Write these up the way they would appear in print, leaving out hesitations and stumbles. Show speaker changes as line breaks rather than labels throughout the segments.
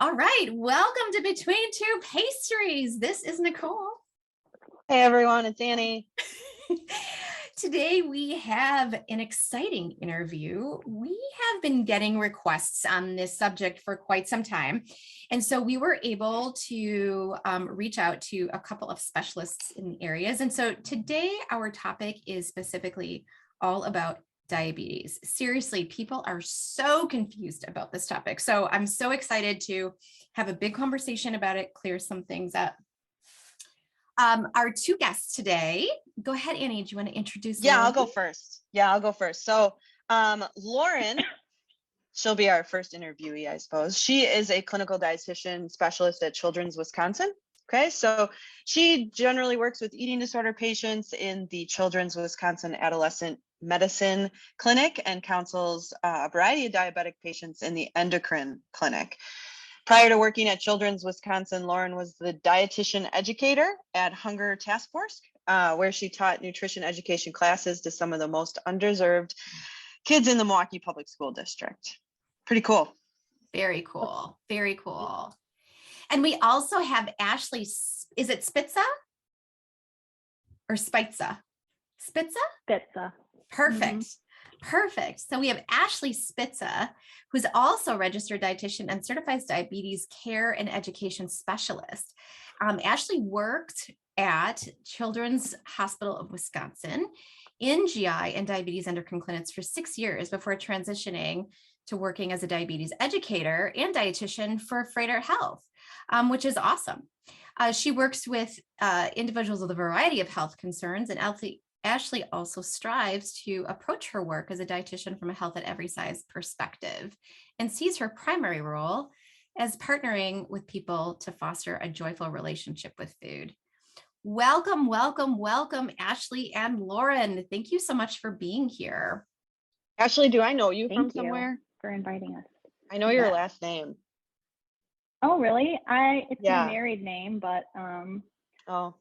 All right, welcome to Between Two Pastries. This is Nicole.
Hey everyone, it's Annie.
Today we have an exciting interview. We have been getting requests on this subject for quite some time. And so we were able to reach out to a couple of specialists in the areas. And so today our topic is specifically all about diabetes. Seriously, people are so confused about this topic. So I'm so excited to have a big conversation about it, clear some things up. Our two guests today, go ahead, Annie, do you want to introduce
Yeah,
Lauren?
I'll go first. So Lauren, she'll be our first interviewee, I suppose. She is a clinical dietitian specialist at Children's Wisconsin. Okay, so she generally works with eating disorder patients in the Children's Wisconsin Adolescent Medicine Clinic and counsels a variety of diabetic patients in the endocrine clinic. Prior to working at Children's Wisconsin, Lauren was the dietitian educator at Hunger Task Force, where she taught nutrition education classes to some of the most underserved kids in the Milwaukee Public School District. Pretty cool.
Very cool. Very cool. And we also have Ashleigh, is it Spitza or Spitza? Spitza?
Spitza.
Perfect.
Mm-hmm.
Perfect. So we have Ashleigh Spitza, who's also a registered dietitian and certified diabetes care and education specialist. Ashleigh worked at Children's Hospital of Wisconsin in GI and diabetes endocrine clinics for 6 years before transitioning to working as a diabetes educator and dietitian for Freighter Health, which is awesome. She works with individuals with a variety of health concerns, and Ashleigh also strives to approach her work as a dietitian from a health at every size perspective and sees her primary role as partnering with people to foster a joyful relationship with food. Welcome, welcome, welcome, Ashleigh and Lauren. Thank you so much for being here.
Ashleigh, do I know you
Thank
from somewhere?
for inviting us.
I know your last name.
Oh, really? It's my married name, but
Oh.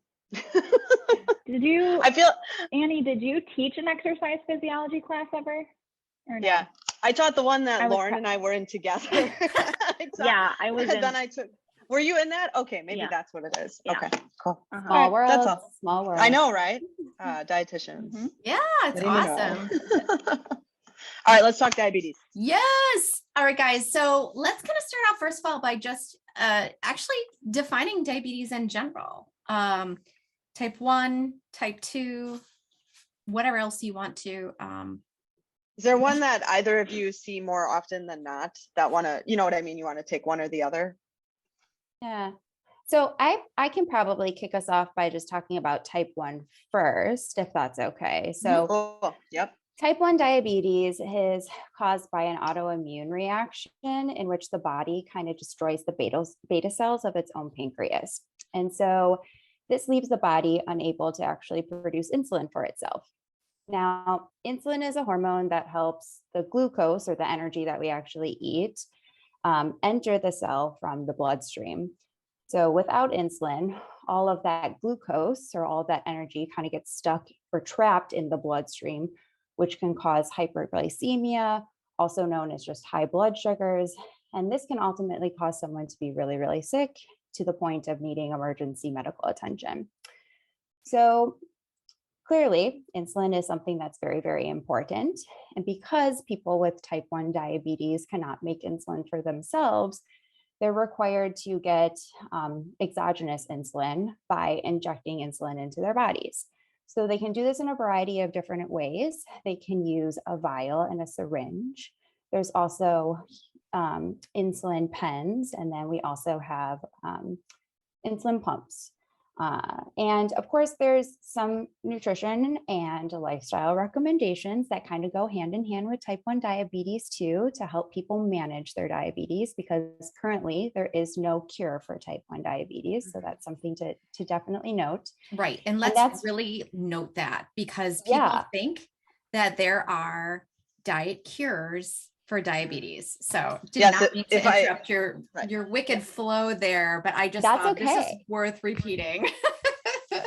Annie, did you teach an exercise physiology class ever? Or no?
Yeah, I taught the one that Lauren and I were in together.
I was.
Then I took. Were you in that? Okay, maybe that's what it is.
Yeah.
Okay, cool.
Small world.
That's all.
Small world.
I know, right? Dietitians.
Mm-hmm.
Yeah, it's awesome.
All right, let's talk diabetes.
Yes. All right, guys. So let's kind of start out first of all by just actually defining diabetes in general. Type 1, type 2, whatever else you want to.
Is there one that either of you see more often than not that you know what I mean? You want to take one or the other?
Yeah. So I can probably kick us off by just talking about type 1 first, if that's okay. So
cool. Yep.
Type 1 diabetes is caused by an autoimmune reaction in which the body kind of destroys the beta cells of its own pancreas. And so this leaves the body unable to actually produce insulin for itself. Now, insulin is a hormone that helps the glucose, or the energy that we actually eat, enter the cell from the bloodstream. So without insulin, all of that glucose or all of that energy kind of gets stuck or trapped in the bloodstream, which can cause hyperglycemia, also known as just high blood sugars. And this can ultimately cause someone to be really, really sick to the point of needing emergency medical attention. So clearly, insulin is something that's very, very important. And because people with type 1 diabetes cannot make insulin for themselves, they're required to get exogenous insulin by injecting insulin into their bodies. So they can do this in a variety of different ways. They can use a vial and a syringe. There's also insulin pens, and then we also have insulin pumps. And of course, there's some nutrition and lifestyle recommendations that kind of go hand in hand with type 1 diabetes too, to help people manage their diabetes, because currently there is no cure for type 1 diabetes. So that's something to definitely note.
Right. And let's really note that, because people think that there are diet cures for diabetes. So did not mean to interrupt your wicked flow there, but I just thought this is worth repeating.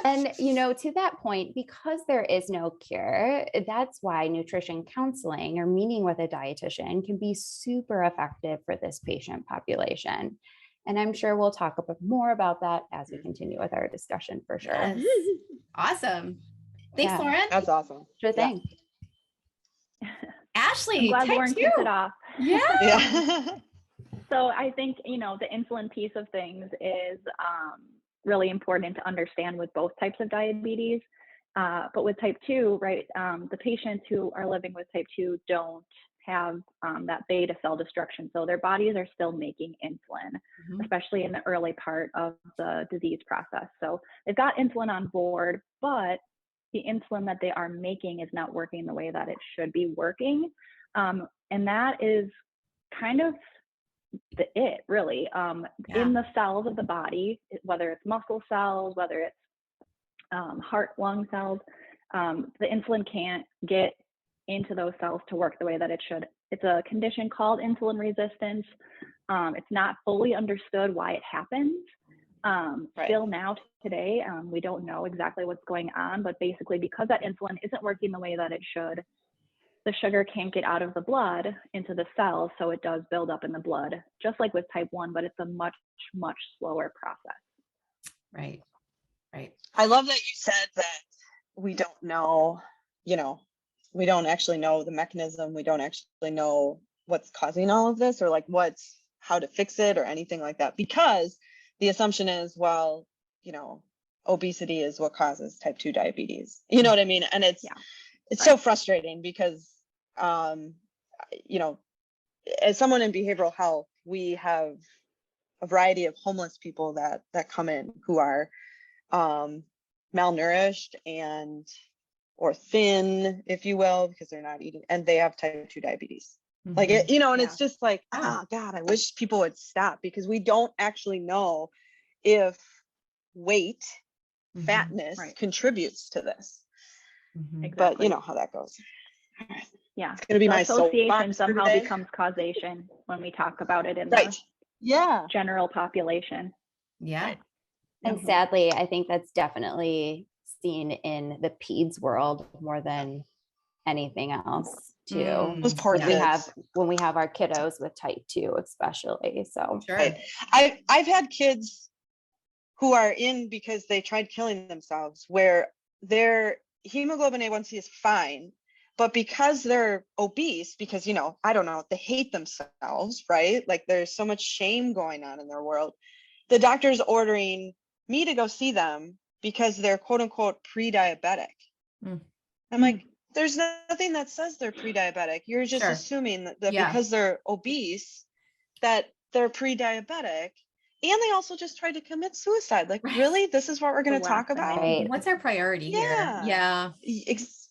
And, to that point, because there is no cure, that's why nutrition counseling or meeting with a dietitian can be super effective for this patient population. And I'm sure we'll talk a bit more about that as we continue with our discussion for sure.
Yes. Awesome. Thanks,
Yeah.
Lauren.
That's awesome.
Sure thing.
Ashleigh,
I'm glad
type
Lauren
2.
kicked it off.
Yeah.
Yeah.
So I think, the insulin piece of things is really important to understand with both types of diabetes. But with type 2, right, the patients who are living with type 2 don't have that beta cell destruction. So their bodies are still making insulin, especially in the early part of the disease process. So they've got insulin on board, but the insulin that they are making is not working the way that it should be working. And that is kind of really, in the cells of the body, whether it's muscle cells, whether it's heart, lung cells, the insulin can't get into those cells to work the way that it should. It's a condition called insulin resistance. It's not fully understood why it happens. Still now today, we don't know exactly what's going on, but basically because that insulin isn't working the way that it should, the sugar can't get out of the blood into the cells, so it does build up in the blood, just like with type 1, but it's a much, much slower process.
Right.
I love that you said that we don't know, we don't actually know the mechanism. We don't actually know what's causing all of this, or like how to fix it or anything like that, because the assumption is, well, obesity is what causes type 2 diabetes. You know what I mean? And it's so frustrating because, as someone in behavioral health, we have a variety of homeless people that come in who are malnourished or thin, if you will, because they're not eating, and they have type 2 diabetes. Like, and it's just like, oh God, I wish people would stop, because we don't actually know if weight, fatness contributes to this.
Exactly.
But you know how that goes.
Yeah.
It's going to be my
association somehow
today.
becomes causation when we talk about it in
Right.
the general population.
Yeah.
Right.
And sadly, I think that's definitely seen in the peds world more than anything else too.
Those poor kids.
When we have our kiddos with type 2 especially. So
Sure.
Right. I've had kids who are in because they tried killing themselves, where their hemoglobin A1C is fine, but because they're obese, because I don't know, they hate themselves, right? Like there's so much shame going on in their world. The doctor's ordering me to go see them because they're quote unquote pre-diabetic. I'm like, there's nothing that says they're pre-diabetic. You're just assuming that because they're obese, that they're pre-diabetic. And they also just tried to commit suicide. Like, really? This is what we're going to talk about?
Right.
What's our priority here? Yeah.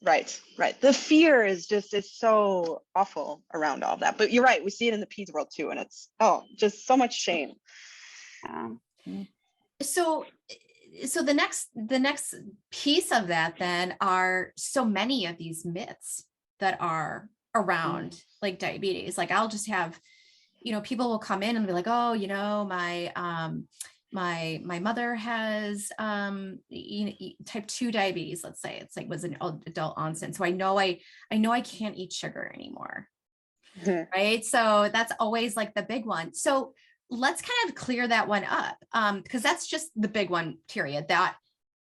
Right. The fear is it's so awful around all that. But you're right. We see it in the peds world too. And it's, just so much shame.
So the next piece of that then are so many of these myths that are around like diabetes. Like I'll just have, people will come in and be like, oh, my mother has type 2 diabetes, let's say. It's like was an adult onset. So I know I can't eat sugar anymore. Right. So that's always like the big one. So let's kind of clear that one up, because that's just the big one, period, that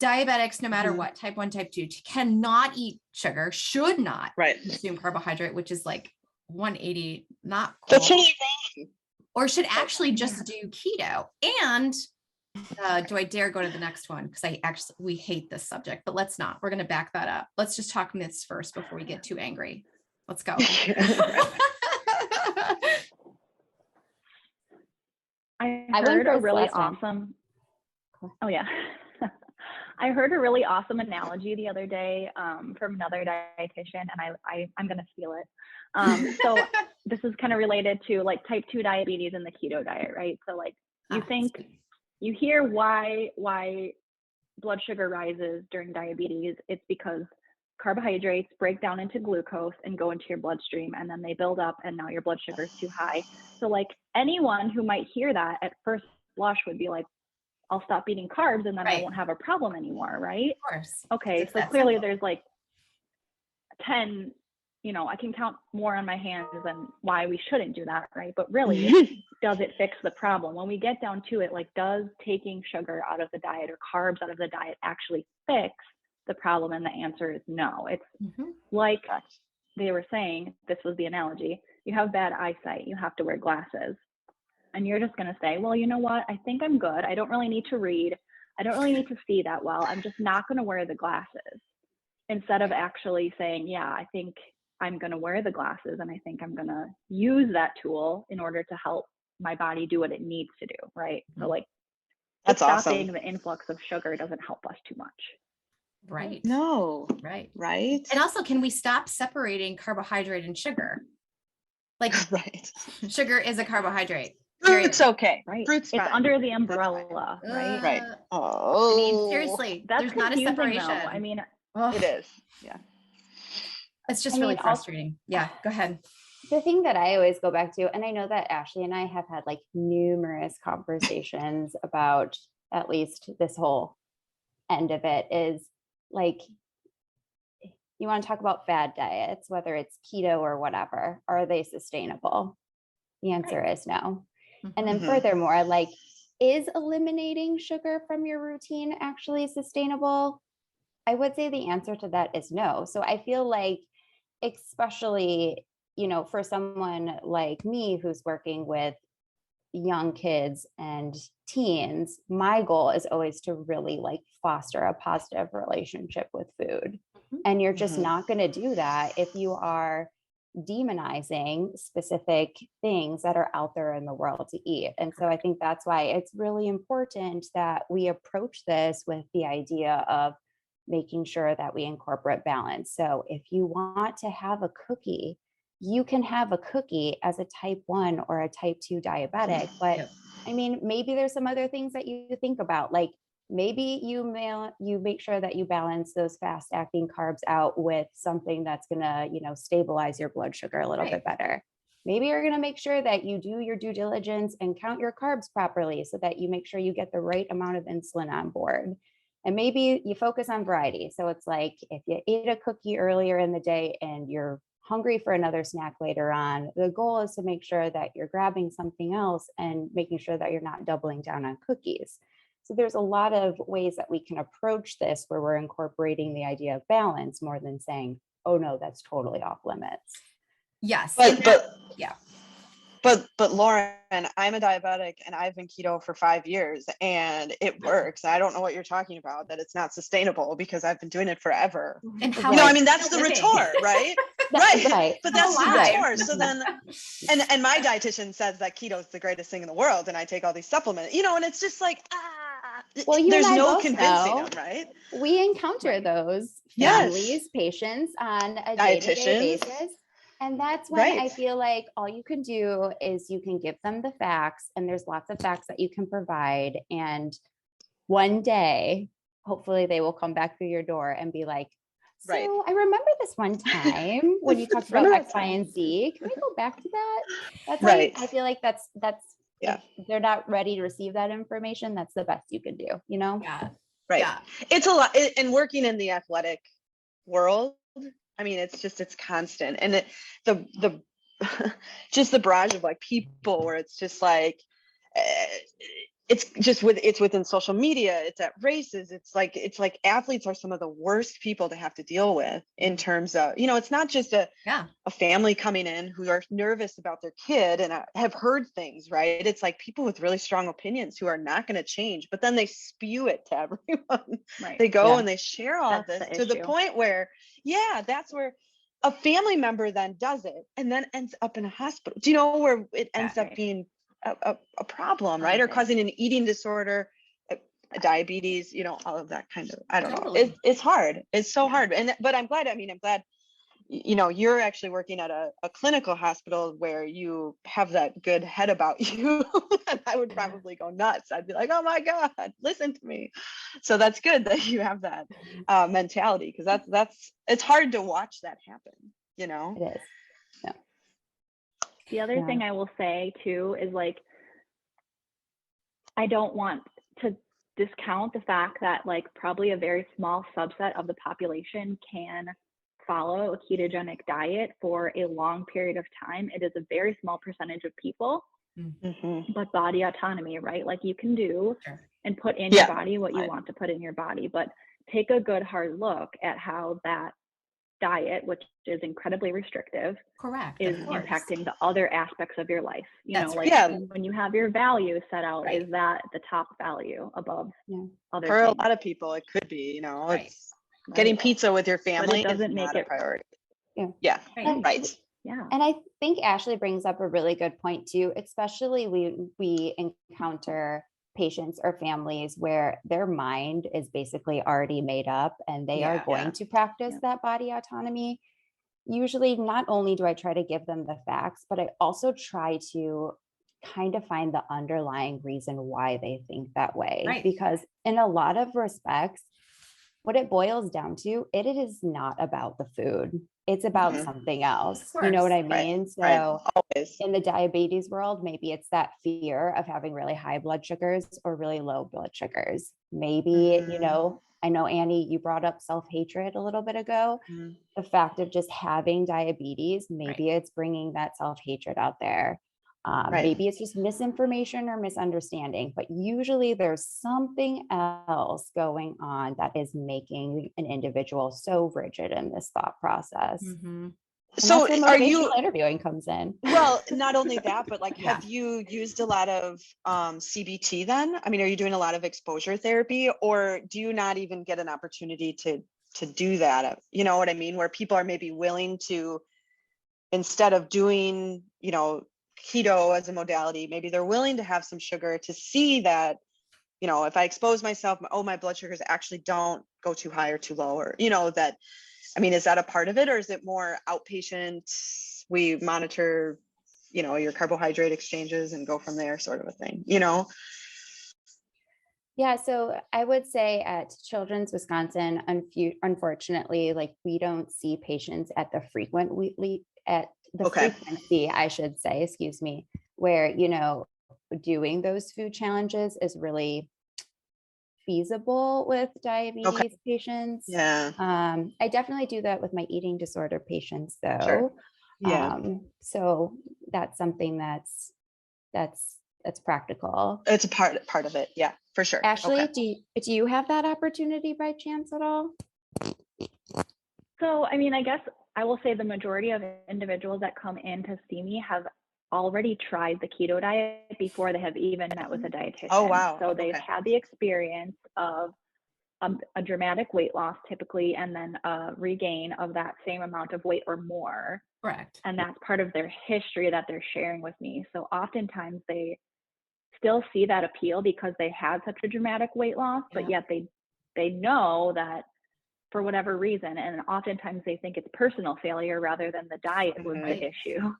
diabetics, no matter what, type 1, type 2, cannot eat sugar, should not consume carbohydrate, which is like 180, not cool.
That's totally wrong.
Or should actually just do keto. And do I dare go to the next one? Because we hate this subject, but let's not. We're going to back that up. Let's just talk myths first before we get too angry. Let's go.
I heard a really awesome. Oh yeah. I heard a really awesome analogy the other day from another dietitian, and I'm going to steal it. So this is kind of related to like type 2 diabetes and the keto diet, right? So like you hear why blood sugar rises during diabetes. It's because carbohydrates break down into glucose and go into your bloodstream, and then they build up, and now your blood sugar is too high. So like anyone who might hear that at first blush would be like, I'll stop eating carbs and then I won't have a problem anymore, right?
Of course.
Okay, so clearly there's like 10, I can count more on my hands than why we shouldn't do that, right? But really, does it fix the problem? When we get down to it, like, does taking sugar out of the diet or carbs out of the diet actually fix the problem? And the answer is no. It's like they were saying, this was the analogy, you have bad eyesight, you have to wear glasses. And you're just going to say, well, you know what? I think I'm good. I don't really need to read. I don't really need to see that well. I'm just not going to wear the glasses. Instead of actually saying, yeah, I think I'm going to wear the glasses and I think I'm going to use that tool in order to help my body do what it needs to do, right? So like,
that's
stopping
awesome.
the influx of sugar doesn't help us too much.
Right.
No.
Right.
Right.
And also, can we stop separating carbohydrate and sugar? Like,
right.
Sugar is a carbohydrate.
Fruit's okay.
Right.
Fruit's
it's
fine.
under the umbrella, right?
Right.
I mean, seriously,
That's
there's not a separation.
though. I mean,
it is. Yeah.
It's just really frustrating. Yeah, go ahead.
The thing that I always go back to, and I know that Ashleigh and I have had like numerous conversations about at least this whole end of it, is like, you want to talk about fad diets, whether it's keto or whatever, are they sustainable? The answer is no. And then furthermore, like, is eliminating sugar from your routine actually sustainable? I would say the answer to that is no. So I feel like, especially, you know, for someone like me who's working with young kids and teens, my goal is always to really like foster a positive relationship with food. And you're just not going to do that if you are demonizing specific things that are out there in the world to eat. And so I think that's why it's really important that we approach this with the idea of making sure that we incorporate balance. So if you want to have a cookie, you can have a cookie as a type 1 or a type 2 diabetic. But I mean, maybe there's some other things that you think about, like maybe you make sure that you balance those fast acting carbs out with something that's going to, you know, stabilize your blood sugar a little bit better. Maybe you're going to make sure that you do your due diligence and count your carbs properly so that you make sure you get the right amount of insulin on board. And maybe you focus on variety. So it's like, if you ate a cookie earlier in the day and you're hungry for another snack later on, the goal is to make sure that you're grabbing something else and making sure that you're not doubling down on cookies. So there's a lot of ways that we can approach this where we're incorporating the idea of balance more than saying, oh no, that's totally off limits.
Yes.
But Lauren, I'm a diabetic and I've been keto for 5 years and it works. I don't know what you're talking about, that it's not sustainable, because I've been doing it forever.
And how
I mean, that's the retort, right? right. But that's the retort. So then, and my dietitian says that keto is the greatest thing in the world and I take all these supplements, you know, and it's just like,
well,
there's no convincing them, right?
We encounter those families, patients on a day-to-day basis. And that's when I feel like all you can do is you can give them the facts, and there's lots of facts that you can provide. And one day, hopefully they will come back through your door and be like, so I remember this one time when you talked about X, Y, and Z. Can we go back to that? That's right. I feel like that's if they're not ready to receive that information, that's the best you can do, you know?
Yeah.
Right.
Yeah.
It's a lot. And working in the athletic world, I mean, it's constant. And the just the barrage of like people where it's just like, it's within social media, it's at races, it's like athletes are some of the worst people to have to deal with in terms of, you know, it's not just a family coming in who are nervous about their kid and have heard things, right? It's like people with really strong opinions who are not going to change, but then they spew it to everyone. They go and they share all this to the point where, that's where a family member then does it and then ends up in a hospital. Do you know where it ends up being a problem, right? Or causing an eating disorder, diabetes, you know, all of that kind of, I don't know. It's hard. It's so hard. But I'm glad, you know, you're actually working at a clinical hospital where you have that good head about you. And I would probably go nuts. I'd be like, oh my God, listen to me. So that's good that you have that mentality, because it's hard to watch that happen, you know?
It is. Yeah.
The other thing I will say too is, like, I don't want to discount the fact that like probably a very small subset of the population can follow a ketogenic diet for a long period of time. It is a very small percentage of people. but body autonomy, right? Like you can do
Sure.
and put in
Yeah.
your body what you want to put in your body, but take a good hard look at how that diet, which is incredibly restrictive,
Correct.
is
Of course.
impacting the other aspects of your life. You
That's
know,
right.
like
Yeah.
when you have your values set out,
Right.
is that the top value above
Yeah.
other
For a
things?
lot of people, it could be,
Right.
it's getting
Right.
pizza with your
But
family
it
is
doesn't
not
make
a
it,
priority.
Yeah.
Yeah.
Right.
Right.
yeah.
And I think Ashleigh brings up a really good point too, especially we encounter patients or families where their mind is basically already made up and they are
Yeah.
going
Yeah.
to practice
Yeah.
that body autonomy. Usually, not only do I try to give them the facts, but I also try to kind of find the underlying reason why they think that way.
Right.
Because in a lot of respects, what it boils down to, it is not about the food. It's about
Mhm.
something else.
Of
You know what I
course.
Right.
mean?
Right.
So
Always.
in the diabetes world, maybe it's that fear of having really high blood sugars or really low blood sugars. Maybe,
Mhm.
I know Annie, you brought up self-hatred a little bit ago.
Mhm.
The fact of just having diabetes,
Right.
maybe it's bringing that self-hatred out there.
Right.
Maybe it's just misinformation or misunderstanding, but usually there's something else going on that is making an individual so rigid in this thought process.
Mhm.
And
So
that's where
are
motivational
you,
interviewing comes in.
well, not only that, but like,
Yeah.
have you used a lot of CBT then? I mean, are you doing a lot of exposure therapy, or do you not even get an opportunity to do that? You know what I mean? Where people are maybe willing to, instead of doing, keto as a modality, maybe they're willing to have some sugar to see that, if I expose myself, my blood sugars actually don't go too high or too low, or, that, I mean, is that a part of it, or is it more outpatient? We monitor, your carbohydrate exchanges and go from there, sort of a thing,
Yeah, so I would say at Children's Wisconsin, unfortunately, like we don't see patients at the
Okay.
frequency, I should say, excuse me, where, doing those food challenges is really feasible with diabetes patients.
Yeah.
I definitely do that with my eating disorder patients
Sure.
though.
Yeah.
So that's something that's practical.
It's a part of it. Yeah, for sure.
Ashleigh,
Okay.
do you have that opportunity by chance at all?
So, I mean, I guess I will say the majority of individuals that come in to see me have already tried the keto diet before they have even met with a dietitian.
Oh, wow.
So they've
Okay.
had the experience of a dramatic weight loss typically, and then a regain of that same amount of weight or more.
Correct.
And that's part of their history that they're sharing with me. So oftentimes they still see that appeal because they had such a dramatic weight loss, but yet they know that for whatever reason, and oftentimes they think it's personal failure rather than the diet was
Right.
the issue,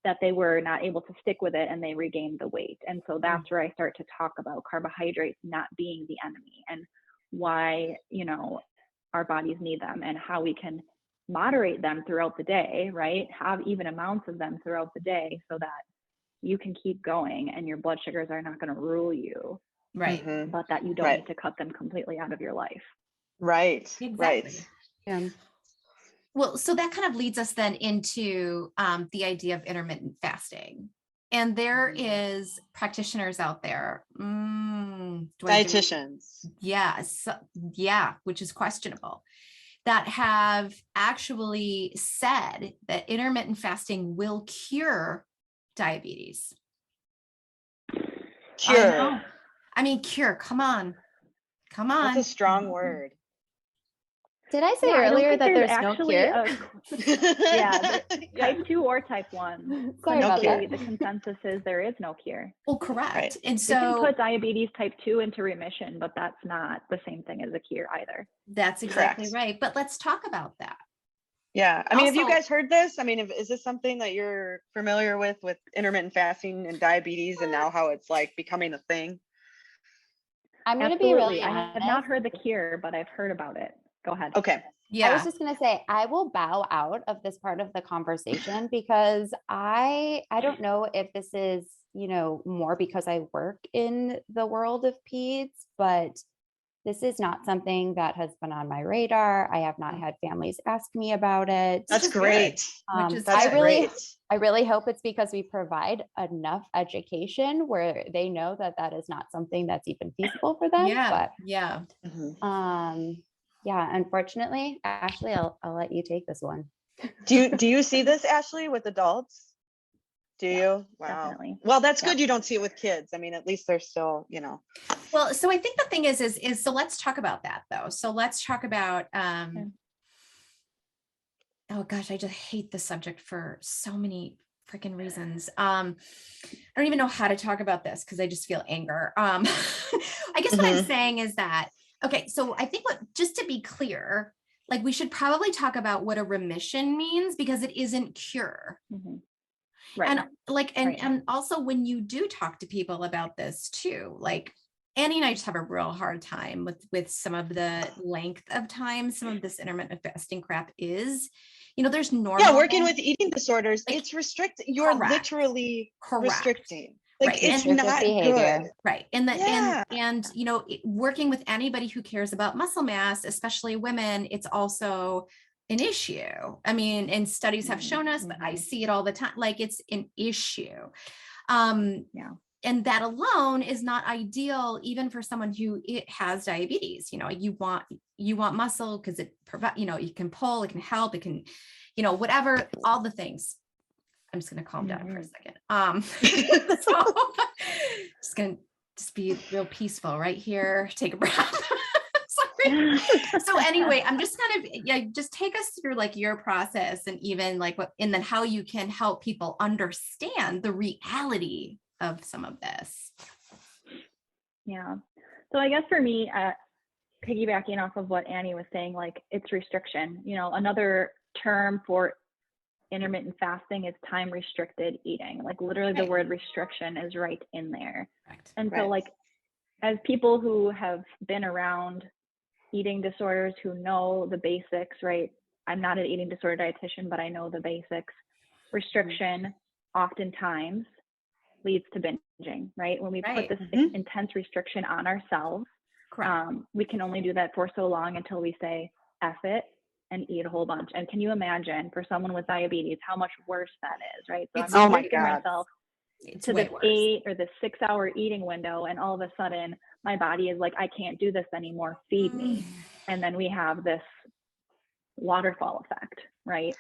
that they were not able to stick with it and they regained the weight. And so that's where I start to talk about carbohydrates not being the enemy and why, our bodies need them and how we can moderate them throughout the day, right? Have even amounts of them throughout the day so that you can keep going and your blood sugars are not going to rule you,
Right.
Mhm.
but that you don't
Right.
need to cut them completely out of your life.
Right.
Exactly.
Right.
Yeah.
Well, so that kind of leads us then into the idea of intermittent fasting. And there is practitioners out there.
Dietitians.
Yeah, which is questionable, that have actually said that intermittent fasting will cure diabetes.
Cure.
I know. I mean, cure. Come on.
That's a strong word.
Did I say
Yeah, I don't
earlier
think
that there's no
actually
cure?
yeah, type 2 or type 1.
Sorry about
Clinically,
that.
the consensus is there is no cure.
Well, correct.
Right.
And
You can
so
put diabetes type 2 into remission, but that's not the same thing as a cure either.
that's exactly
Correct.
right. But let's talk about that.
Yeah. I mean, have you
Also-
guys heard this? I mean, is this something that you're familiar with intermittent fasting and diabetes and now how it's like becoming a thing?
I'm going to be really
Absolutely. I
honest.
have not heard the cure, but I've heard about it. Go ahead.
Okay.
I
Yeah.
was just going to say, I will bow out of this part of the conversation because I don't know if this is, more because I work in the world of peds, but this is not something that has been on my radar. I have not had families ask me about it.
That's
is good.
great.
Which is
That's
good.
great.
I really hope it's because we provide enough education where they know that that is not something that's even feasible for them.
Yeah.
But
Yeah.
yeah, unfortunately, Ashleigh, I'll let you take this one.
Do you see this, Ashleigh, with adults? Do you? Wow.
Definitely.
Well, that's good. You don't see it with kids. I mean, at least they're still, you know.
Well, so I think the thing is so let's talk about that though. So let's talk about, oh gosh, I just hate this subject for so many freaking reasons. I don't even know how to talk about this because I just feel anger. I guess what I'm saying is that, okay, so I think just to be clear, like we should probably talk about what a remission means because it isn't cure.
Right.
And like, and also when you do talk to people about this too, like Annie and I just have a real hard time with some of the length of time, some of this intermittent fasting crap is, you know, there's normal.
Yeah, working with eating disorders, like, it's restricted. You're literally restricting. Like
right.
it's
and
not
behavior.
good.
Right. And you know, working with anybody who cares about muscle mass, especially women, it's also an issue. I mean, and studies have shown us, but I see it all the time. Like it's an issue. And that alone is not ideal, even for someone who has diabetes. You know, you want muscle because it provides, you know, you can pull, it can help, it can, you know, whatever, all the things. I'm just going to calm down for a second. So just going to be real peaceful right here. Take a breath. Sorry. So anyway, I'm just kind of, just take us through like your process and even like and then how you can help people understand the reality of some of this.
Yeah. So I guess for me, piggybacking off of what Annie was saying, like it's restriction. You know, another term for intermittent fasting is time restricted eating. Like literally the word restriction is right in there. Correct. And so like as people who have been around eating disorders, who know the basics, right? I'm not an eating disorder dietitian, but I know the basics. Restriction oftentimes leads to binging, right? When we put this intense restriction on ourselves, we can only do that for so long until we say, F it, and eat a whole bunch. And can you imagine for someone with diabetes, how much worse that is, right? So I'm restricting myself to this 8 or this 6 hour eating window. And all of a sudden my body is like, I can't do this anymore. Feed me. And then we have this waterfall effect, right?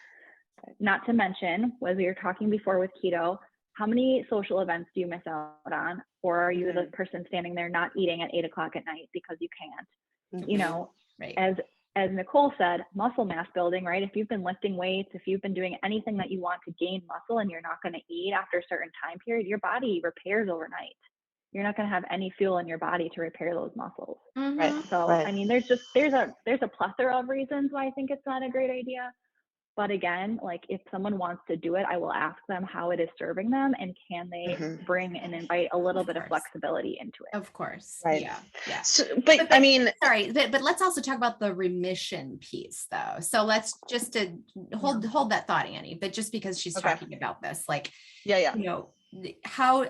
Not to mention, as we were talking before with keto, how many social events do you miss out on? Or are you the person standing there not eating at 8 o'clock at night because you can't? You know, as Nicole said, muscle mass building, right? If you've been lifting weights, if you've been doing anything that you want to gain muscle and you're not going to eat after a certain time period, your body repairs overnight. You're not going to have any fuel in your body to repair those muscles. So, I mean, there's a plethora of reasons why I think it's not a great idea. But again, like if someone wants to do it, I will ask them how it is serving them and can they bring and invite a little bit of flexibility into it.
Of course.
Right.
Yeah.
So, but I mean,
sorry, but let's also talk about the remission piece though. So let's just hold that thought, Annie, but just because she's talking about this, like, you know, how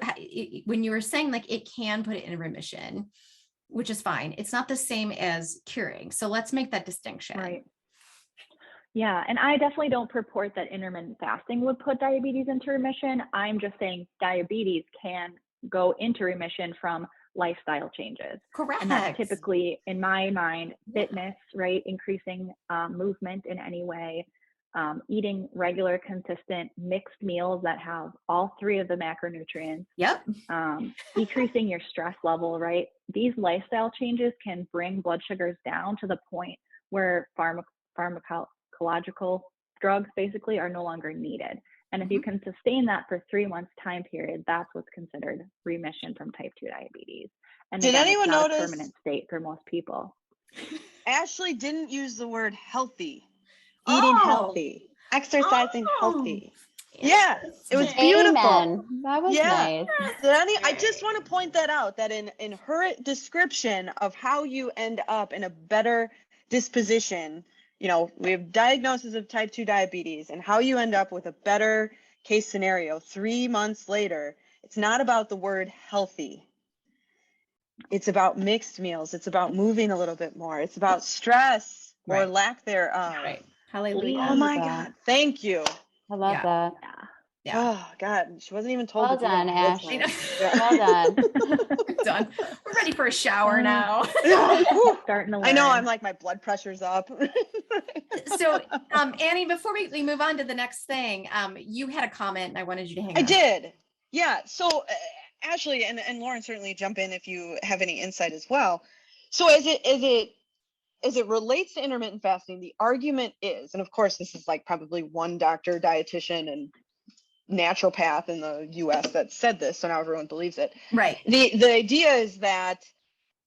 when you were saying like it can put it in remission, which is fine. It's not the same as curing. So let's make that distinction.
Right. Yeah, and I definitely don't purport that intermittent fasting would put diabetes into remission. I'm just saying diabetes can go into remission from lifestyle changes.
Correct.
And that's typically, in my mind, fitness, right? Increasing movement in any way, eating regular, consistent, mixed meals that have all 3 of the macronutrients. Decreasing your stress level, right? These lifestyle changes can bring blood sugars down to the point where pharmacological drugs basically are no longer needed. And if you can sustain that for 3 months time period, that's what's considered remission from type 2 diabetes. And
did
again,
anyone
it's not
notice
a permanent state for most people?
Ashleigh didn't use the word healthy, eating healthy, exercising healthy. Yeah, it was beautiful.
Amen. That was nice.
I just want to point that out, that in her description of how you end up in a better disposition, you know, we have diagnosis of type 2 diabetes and how you end up with a better case scenario 3 months later. It's not about the word healthy. It's about mixed meals. It's about moving a little bit more. It's about stress or
Right.
lack thereof.
Right. Hallelujah.
Oh my
Yeah.
God. Thank you.
I love
Yeah.
that.
Yeah.
Yeah.
Oh God. She wasn't even told
Well
to do that
done,
ahead of
Ash.
time.
know.
Yeah.
Well done.
We're done. We're ready for a shower
Uh,
now.
Starting to learn.
I know. I'm like, my blood pressure's up.
So, Annie, before we move on to the next thing, you had a comment and I wanted you to hang
I
on.
did. Yeah. So Ashleigh and Lauren, certainly jump in if you have any insight as well. So as it relates to intermittent fasting, the argument is, and of course this is like probably one doctor, dietitian, and naturopath in the US that said this, so now everyone believes it.
Right.
The idea is that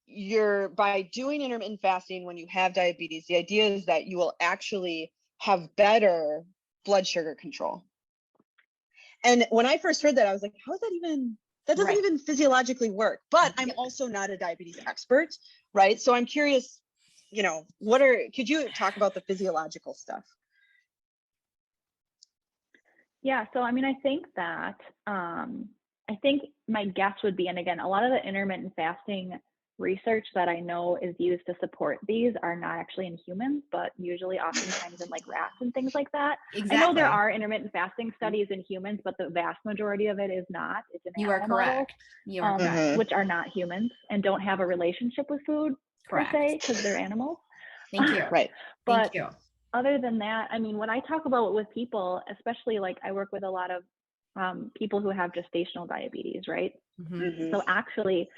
by doing intermittent fasting when you have diabetes, the idea is that you will actually have better blood sugar control. And when I first heard that, I was like, how is that even, that doesn't even physiologically work. But I'm also not a diabetes expert, right? So I'm curious, could you talk about the physiological stuff?
Yeah, so I mean, I think that I think my guess would be, and again, a lot of the intermittent fasting research that I know is used to support these are not actually in humans, but usually oftentimes in like rats and things like that.
Exactly.
I know there are intermittent fasting studies in humans, but the vast majority of it is not. It's in
You are
animal models,
correct. You are correct.
which are not humans and don't have a relationship with food
Correct.
per se because they're animals.
Thank you.
Right.
But
Thank you.
other than that, I mean, when I talk about it with people, especially like I work with a lot of people who have gestational diabetes, right?
Mhm.
So actually,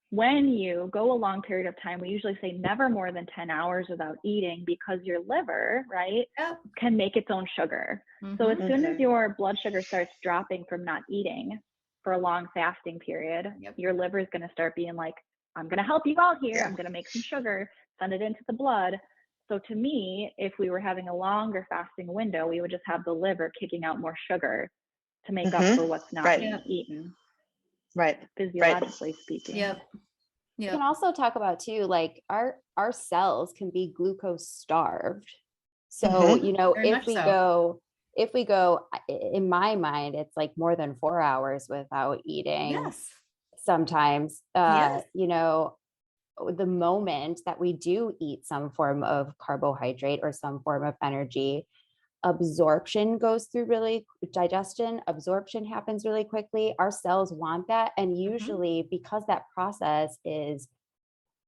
when you go a long period of time, we usually say never more than 10 hours without eating because your liver, right,
Yep.
can make its own sugar. So as
Mhm.
soon as your blood sugar starts dropping from not eating for a long fasting period,
Yep.
your liver is going to start being like, I'm going to help you out here.
Yeah.
I'm going to make some sugar, send it into the blood. So to me, if we were having a longer fasting window, we would just have the liver kicking out more sugar to make up for what's not being eaten.
Right.
Physiologically speaking.
Yep.
We
Yep.
can also talk about too, like our cells can be glucose starved. So,
Very much so.
if we go, in my mind, it's like more than 4 hours without eating.
Yes.
Sometimes,
Yes.
the moment that we do eat some form of carbohydrate or some form of energy, absorption absorption happens really quickly. Our cells want that. And usually because that process is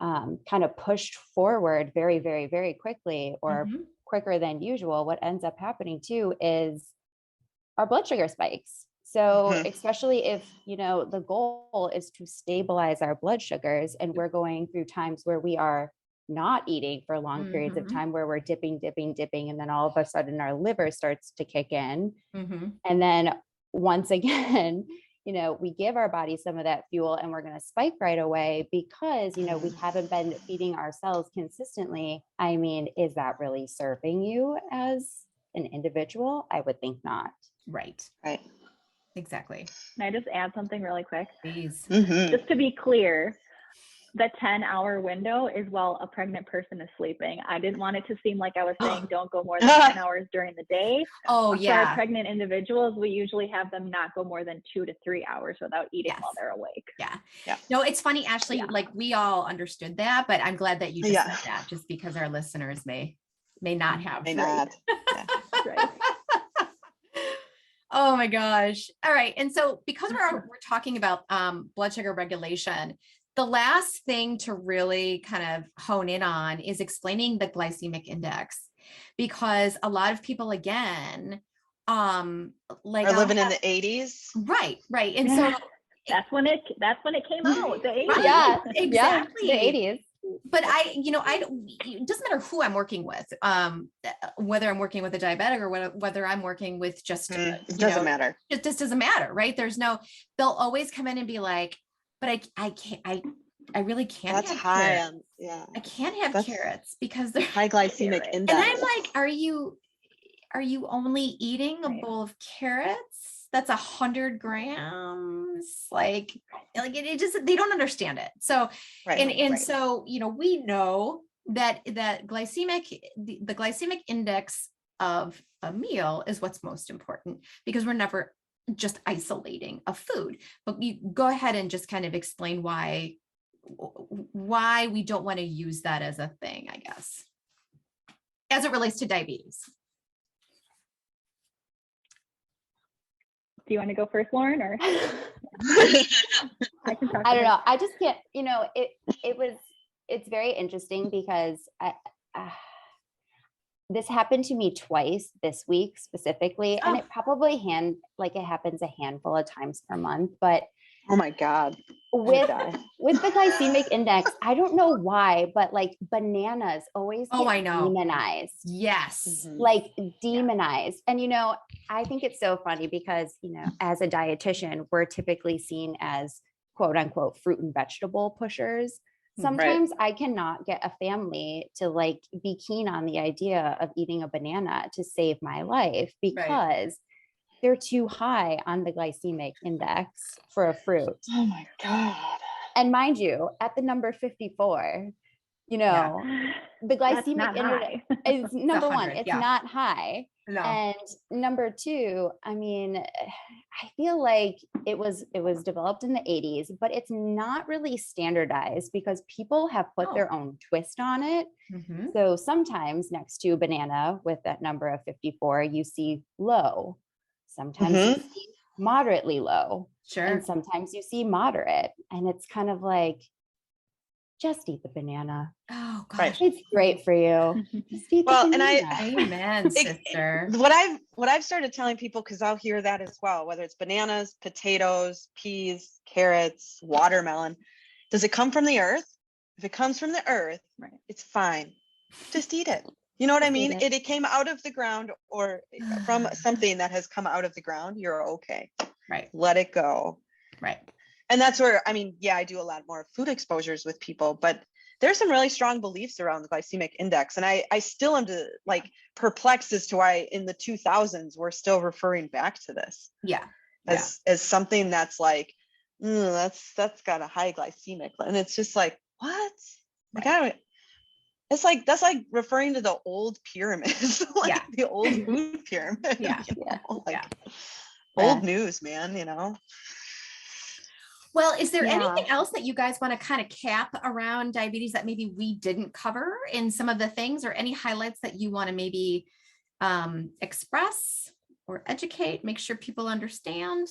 kind of pushed forward very, very, very quickly or quicker than usual, what ends up happening too is our blood sugar spikes. So especially if, the goal is to stabilize our blood sugars and we're going through times where we are not eating for long periods of time where we're dipping. And then all of a sudden our liver starts to kick in. And then once again, we give our body some of that fuel and we're going to spike right away because, we haven't been feeding ourselves consistently. I mean, is that really serving you as an individual? I would think not.
Right.
Right.
Exactly.
Can I just add something really quick?
Please.
Just to be clear, the 10-hour window is while a pregnant person is sleeping. I didn't want it to seem like I was saying don't go more than 10 hours during the day.
Oh,
For our pregnant individuals, we usually have them not go more than 2 to 3 hours without eating while they're awake.
Yeah. No, it's funny, Ashleigh, like we all understood that, but I'm glad that you just said that just because our listeners may not have.
May not.
Right.
Oh my gosh. All right. And so because we're talking about blood sugar regulation, the last thing to really kind of hone in on is explaining the glycemic index, because a lot of people, again, like
are living in the 80s.
Right. And so
that's when it came out. The 80s.
Right,
Yeah,
exactly.
The 80s.
But it doesn't matter who I'm working with, whether I'm working with a diabetic or whether I'm working with just,
it doesn't matter.
It just doesn't matter, right? They'll always come in and be like, but I really can't.
That's
have
high.
carrots. I can't have carrots because they're
high glycemic index.
And I'm like, are you only eating a bowl of carrots? That's 100 grams. Like it just, they don't understand it. So, so, we know that the glycemic index of a meal is what's most important because we're never just isolating a food. But you go ahead and just kind of explain why why we don't want to use that as a thing, I guess, as it relates to diabetes.
Do you want to go first, Lauren, or I can talk?
I don't know. I just can't, it's very interesting because this happened to me twice this week specifically, and it probably it happens a handful of times per month, but
oh my God.
with the glycemic index, I don't know why, but like bananas always get
I know.
demonized.
Yes.
Like demonized. And, I think it's so funny because, as a dietitian, we're typically seen as quote unquote fruit and vegetable pushers. Sometimes I cannot get a family to like be keen on the idea of eating a banana to save my life because they're too high on the glycemic index for a fruit.
Oh my God.
And mind you, at the number 54, the glycemic index is number one, it's not high. No. And number two, I mean, I feel like it was developed in the 80s, but it's not really standardized because people have put their own twist on it. Mm-hmm. So sometimes next to banana with that number of 54, you see low. Sometimes you see moderately low. Sure. And sometimes you see moderate. And it's kind of like, just eat the banana.
Oh gosh.
Right.
It's great for you. Just eat the banana.
Amen, sister.
What I've started telling people, because I'll hear that as well, whether it's bananas, potatoes, peas, carrots, watermelon. Does it come from the earth? If it comes from the earth, it's fine. Just eat it. You know what I mean? It came out of the ground or from something that has come out of the ground. You're okay.
Right.
Let it go.
Right.
And that's where, I do a lot more food exposures with people, but there's some really strong beliefs around the glycemic index. And I still am perplexed as to why in the 2000s, we're still referring back to this.
Yeah.
As something that's like, that's got a high glycemic. And it's just like, what? Like, that's like referring to the old pyramids, the old food pyramid.
Yeah.
Old news, man,
Well, is there anything else that you guys want to kind of cap around diabetes that maybe we didn't cover in some of the things, or any highlights that you want to maybe express or educate, make sure people understand?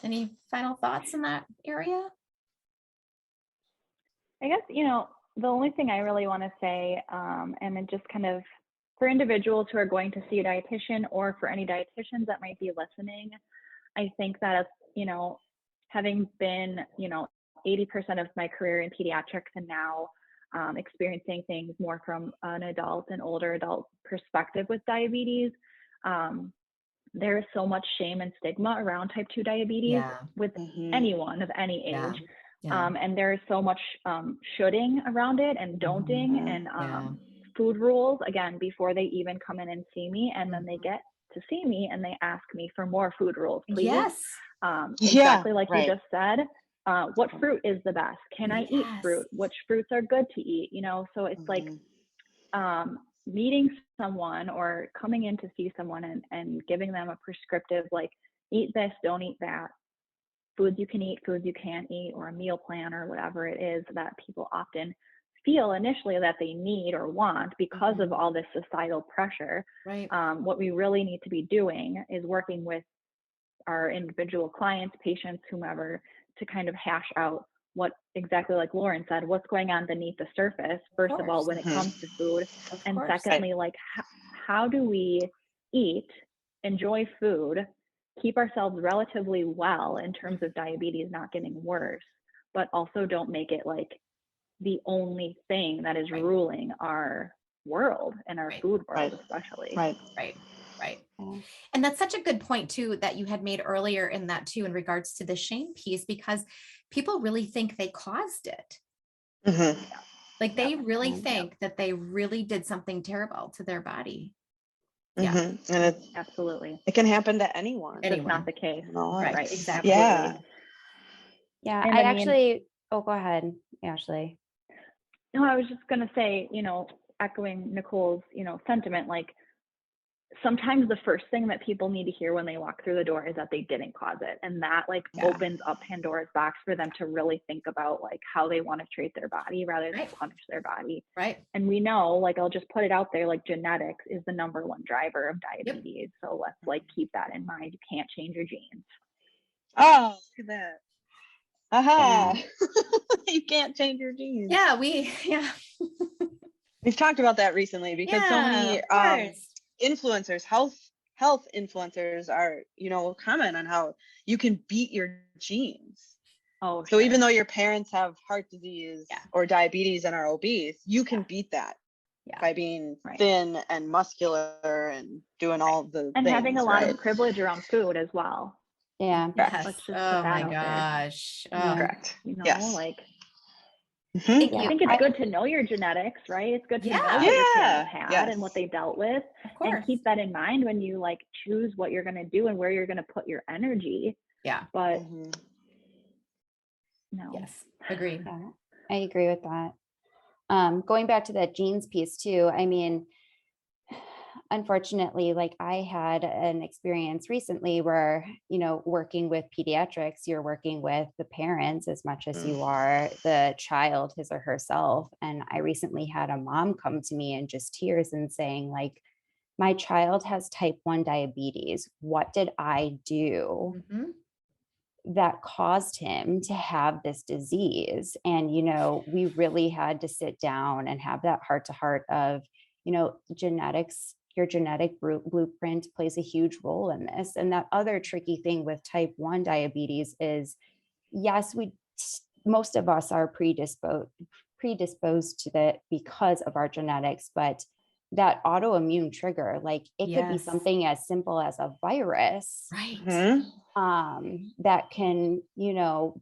Any final thoughts in that area?
I guess, the only thing I really want to say, and then just kind of for individuals who are going to see a dietitian, or for any dietitians that might be listening, I think that, having been, 80% of my career in pediatrics, and now experiencing things more from an adult and older adult perspective with diabetes, there is so much shame and stigma around type 2 diabetes with anyone of any age. And there is so much shoulding around it, and don'ting, and food rules, again, before they even come in and see me. And then they get to see me and they ask me for more food rules, please.
Yes.
Exactly like you just said. What fruit is the best? Can I eat fruit? Which fruits are good to eat? So it's like meeting someone or coming in to see someone and giving them a prescriptive, like, eat this, don't eat that. Foods you can eat, foods you can't eat, or a meal plan, or whatever it is that people often feel initially that they need or want because of all this societal pressure.
Right.
What we really need to be doing is working with our individual clients, patients, whomever, to kind of hash out what exactly, like Lauren said, what's going on beneath the surface, first of all, when it comes to food. And secondly, like, how do we eat, enjoy food, keep ourselves relatively well in terms of diabetes not getting worse, but also don't make it like the only thing that is ruling our world and our food world, especially.
Right. And that's such a good point too, that you had made earlier in that too, in regards to the shame piece, because people really think they caused it. Like they really think that they really did something terrible to their body.
And it,
absolutely,
it can happen to anyone.
It's not the case.
Right. Exactly.
Yeah.
And
I actually, go ahead, Ashleigh.
No, I was just going to say, echoing Nicole's, sentiment, like, sometimes the first thing that people need to hear when they walk through the door is that they didn't cause it. And that like opens up Pandora's box for them to really think about like how they want to treat their body rather than punish their body.
Right.
And we know, like, I'll just put it out there, like genetics is the number one driver of diabetes. So let's like keep that in mind. You can't change your genes.
Oh, look at that. Aha. You can't change your genes.
Yeah,
We've talked about that recently because so many influencers, health influencers are, comment on how you can beat your genes. Oh, so even though your parents have heart disease or diabetes and are obese, you can beat that by being thin and muscular and doing all the
and
things,
having a lot of privilege around food as well.
Yeah.
Yes.
Let's just put
Oh
that
my
out
gosh.
there.
Correct.
Like
Thank you.
I think it's good to know your genetics, right? It's good to know what your parents had and what they dealt with, and keep that in mind when you like choose what you're going to do and where you're going to put your energy.
Yeah.
But no.
Yes. Agreed.
Yeah, I agree with that. Going back to that genes piece too, I mean, unfortunately, like I had an experience recently where, working with pediatrics, you're working with the parents as much as you are the child, his or herself. And I recently had a mom come to me in just tears and saying like, my child has type 1 diabetes. What did I do that caused him to have this disease? And, we really had to sit down and have that heart to heart of, genetics. Your genetic blueprint plays a huge role in this. And that other tricky thing with type 1 diabetes is, yes, most of us are predisposed to that because of our genetics, but that autoimmune trigger, like it could be something as simple as a virus, that can,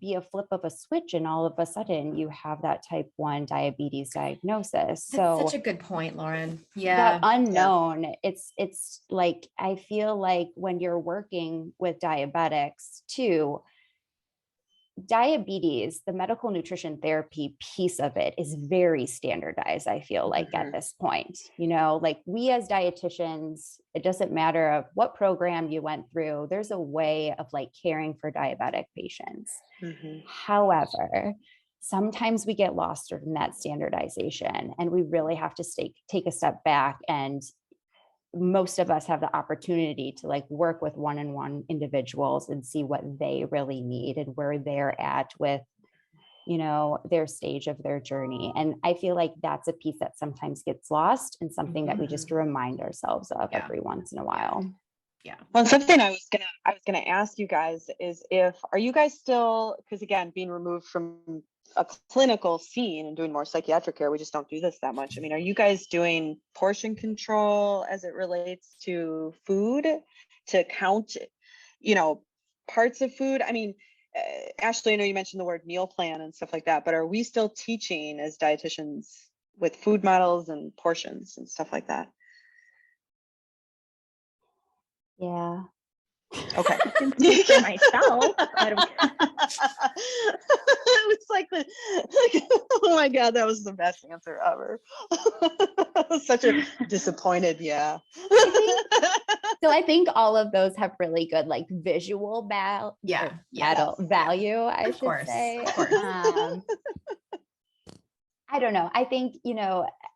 be a flip of a switch, and all of a sudden you have that type 1 diabetes diagnosis.
That's such a good point, Lauren. Yeah.
That unknown, it's like, I feel like when you're working with diabetics too, diabetes, the medical nutrition therapy piece of it is very standardized. I feel like at this point, like we as dietitians, it doesn't matter of what program you went through, there's a way of like caring for diabetic patients. However, sometimes we get lost in that standardization, and we really have to take a step back, and most of us have the opportunity to like work with one-on-one individuals and see what they really need and where they're at with, their stage of their journey. And I feel like that's a piece that sometimes gets lost, and something that we just remind ourselves of every once in a while.
Yeah. Well, something I was gonna ask you guys is are you guys still, because again, being removed from a clinical scene and doing more psychiatric care, we just don't do this that much. I mean, are you guys doing portion control as it relates to food, to count, parts of food? I mean, Ashleigh, I know you mentioned the word meal plan and stuff like that, but are we still teaching as dietitians with food models and portions and stuff like that?
Yeah.
Okay.
I can speak for myself. I don't
It was like oh my God, that was the best answer ever. Such a disappointed,
I think all of those have really good like visual value, I should say. I don't know. I think,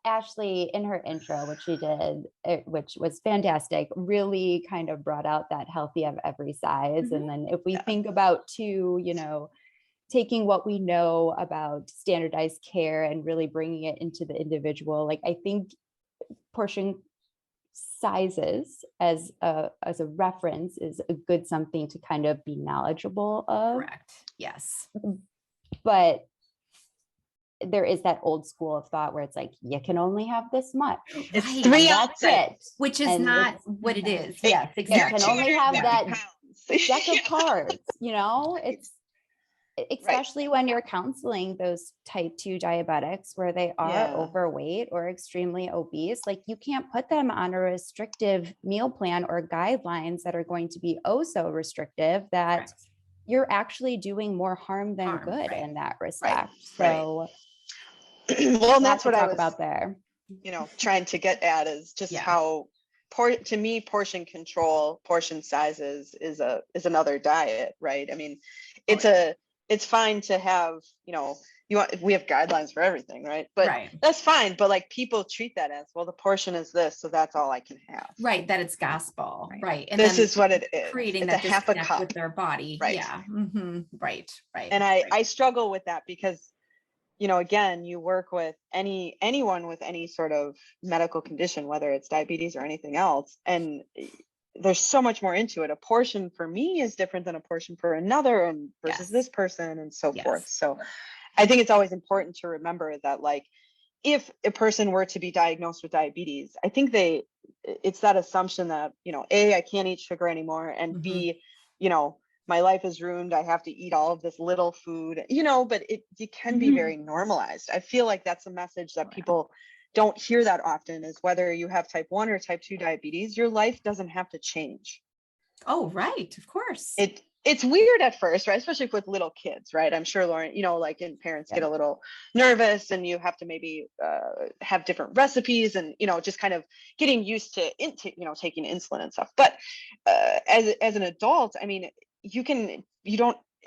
Ashleigh in her intro, which she did, which was fantastic, really kind of brought out that healthy of every size. And then if we think about too, taking what we know about standardized care and really bringing it into the individual, like I think portion sizes as a reference is a good something to kind of be knowledgeable of.
Correct. Yes.
But there is that old school of thought where it's like, you can only have this much.
It's 3
ounces. That's it.
Which is not what it is. Yes,
exactly. You can only have that deck of cards, it's especially when you're counseling those type 2 diabetics where they are overweight or extremely obese. Like you can't put them on a restrictive meal plan or guidelines that are going to be so restrictive that you're actually doing more harm than good in that respect. So
well, that's what I was
about there.
Trying to get at is just how to me, portion control, portion sizes is another diet, right? I mean, it's fine to have, we have guidelines for everything, right? But that's fine. But like people treat that as, well, the portion is this, so that's all I can have.
Right. That it's gospel. Right. And
this is what it is.
Creating
it's
that
a half a
disconnect
cup
with their body.
Right.
Yeah. Right.
And I struggle with that because, again, you work with anyone with any sort of medical condition, whether it's diabetes or anything else. And there's so much more into it. A portion for me is different than a portion for another, and versus this person, and so forth. So I think it's always important to remember that, like, if a person were to be diagnosed with diabetes, I think it's that assumption that, A, I can't eat sugar anymore, and B, my life is ruined. I have to eat all of this little food, but it can be very normalized. I feel like that's a message that people don't hear that often, is whether you have type 1 or type 2 diabetes, your life doesn't have to change.
Oh, right. Of course.
It's weird at first, right? Especially with little kids, right? I'm sure, Lauren, and parents get a little nervous, and you have to maybe have different recipes, and, just kind of getting used to, taking insulin and stuff. But as an adult, I mean,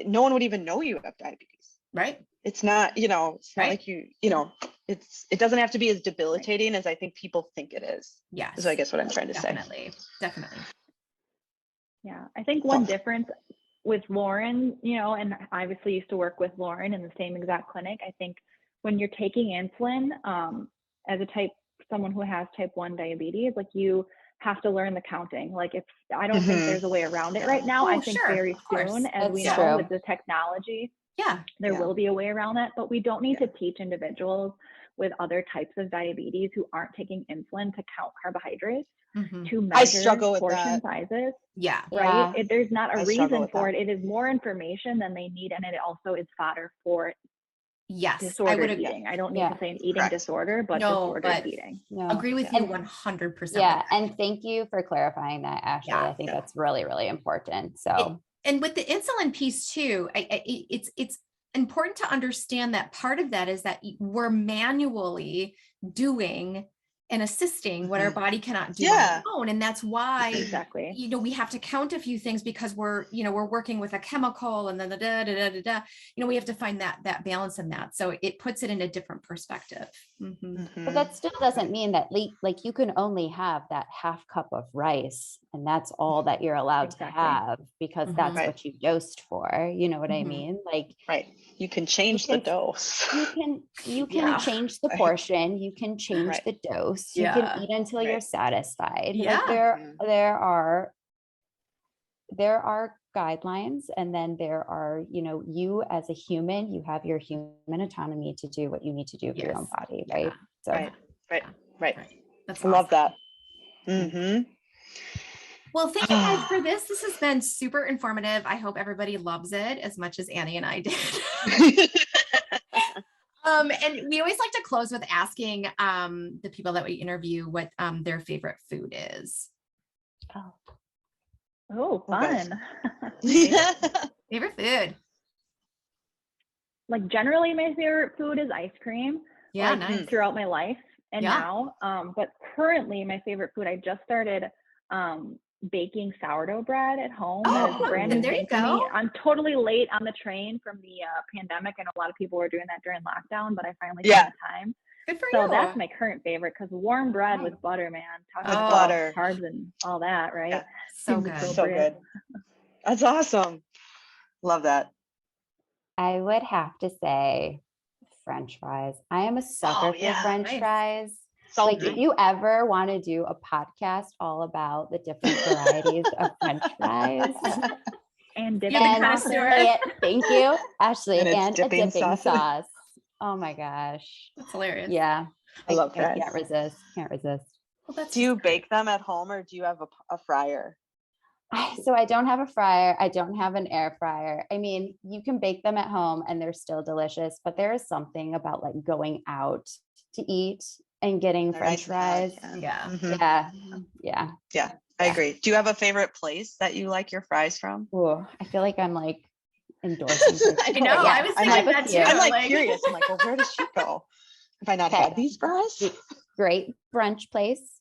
no one would even know you have diabetes.
Right.
It's not, it's not like it doesn't have to be as debilitating as I think people think it is.
Yes.
So I guess what I'm trying to say.
Definitely.
Yeah. I think one difference with Lauren, and I obviously used to work with Lauren in the same exact clinic. I think when you're taking insulin, as someone who has type 1 diabetes, like, you have to learn the counting. Like, I don't think there's a way around it right now. I think very soon, as we know with the technology, there will be a way around that, but we don't need to teach individuals with other types of diabetes who aren't taking insulin to count carbohydrates, to measure
I struggle with
portion
that.
sizes.
Yeah.
Right. There's not a reason for it. It is more information than they need. And it also is fodder for disordered eating. I don't need to say an eating disorder, but disordered eating.
Agree with you 100%.
Yeah. And thank you for clarifying that, Ashleigh. I think that's really, really important. So,
and with the insulin piece too, it's important to understand that part of that is that we're manually doing and assisting what our body cannot do on its own. And that's why, we have to count a few things, because we're working with a chemical, and then we have to find that balance in that. So it puts it in a different perspective.
But that still doesn't mean that like you can only have that half cup of rice, and that's all that you're allowed to have, because that's what you dosed for. You know what I mean? Like,
you can change the dose.
You can change the portion. You can change the dose. You can eat until you're satisfied. Like, there are guidelines, and then there are, you as a human, you have your human autonomy to do what you need to do for your own body, right? So
right.
That's
love
awesome.
that.
Well, thank you guys for this. This has been super informative. I hope everybody loves it as much as Annie and I did. And we always like to close with asking the people that we interview what their favorite food is.
Oh, fun.
Favorite food.
Like, generally my favorite food is ice cream.
Yeah,
like,
nice.
Throughout my life and now. But currently my favorite food, I just started baking sourdough bread at home. That is brand new thing to me. I'm totally late on the train from the pandemic. I know a lot of people were doing that during lockdown, but I finally found the time.
Good for
so
you.
That's my current favorite, because warm bread with butter, man. Talking about
butter,
carbs and all that, right?
Yeah.
So good.
So good. That's awesome. Love that.
I would have to say French fries. I am a sucker for French fries. Like, if you ever want to do a podcast all about the different varieties of French fries
and dipping
thank you, Ashleigh, and a dipping
sauce.
Oh my gosh,
that's hilarious.
Yeah,
I love fries.
Can't resist.
Well,
do you bake them at home, or do you have a fryer?
So I don't have a fryer. I don't have an air fryer. I mean, you can bake them at home and they're still delicious, but there is something about like going out to eat and getting French fries.
I agree. Do you have a favorite place that you like your fries from?
Oh, I feel like I'm like endorsing.
I know. I was thinking that too.
I'm like curious. I'm like, well, where does she go? Have I not had these fries?
Great brunch place.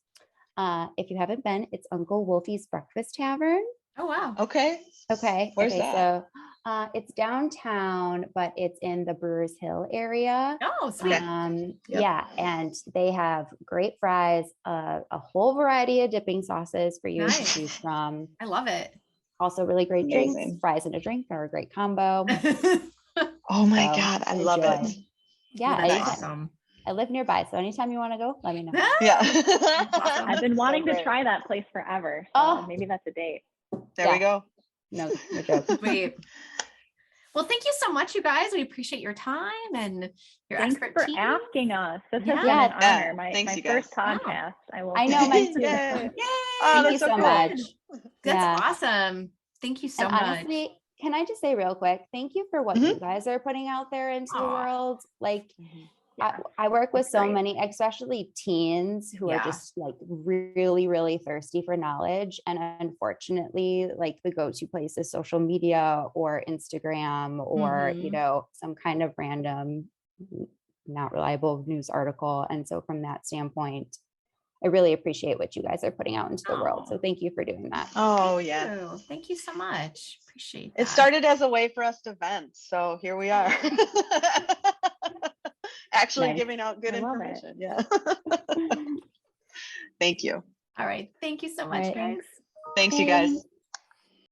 If you haven't been, it's Uncle Wolfie's Breakfast Tavern.
Oh, wow.
Okay.
Okay.
Where's
okay,
that?
So it's downtown, but it's in the Brewers Hill area.
Oh, sweet.
Yep.
Yeah, and they have great fries, a whole variety of dipping sauces for you
Nice.
to choose from.
I love it.
Also, really great drinks.
Amazing.
Fries and a drink are a great combo.
Oh my
So,
God, I love
enjoy.
it.
Yeah,
That's
Nice.
awesome.
I live nearby, so anytime you want to go, let me know.
Yeah.
I've been wanting to
great.
try that place forever. So
Oh.
maybe that's a date.
There we go.
No joke.
Sweet. Well, thank you so much, you guys. We appreciate your time and your
Thanks
expertise.
for asking us. This
Yeah.
has been an
Yeah.
honor. My
Thanks, you
first
guys.
podcast. I will
I know, mine too.
Yay.
Yay!
Oh,
Thank you
that's so
so
cool.
much.
That's
Yeah.
awesome. Thank you so
And
much.
honestly, can I just say real quick, thank you for what
Mhm.
you guys are putting out there into the
Aw.
world. Like,
Yeah,
I work with
it's
so
great.
many, especially teens who are
Yeah.
just like really, really thirsty for knowledge. And unfortunately, like the go-to place is social media or Instagram or,
Mhm.
some kind of random, not reliable news article. And so from that standpoint, I really appreciate what you guys are putting out into the world. So
Aw.
thank you for doing that.
Oh,
Thank
yeah.
you. Thank you so much. Appreciate that.
It started as a way for us to vent. So here we are. Actually
Nice.
giving out good
I love it.
information. Yeah. Thank you.
All right. Thank you so much,
right.
guys.
Thanks, you guys.
Thanks.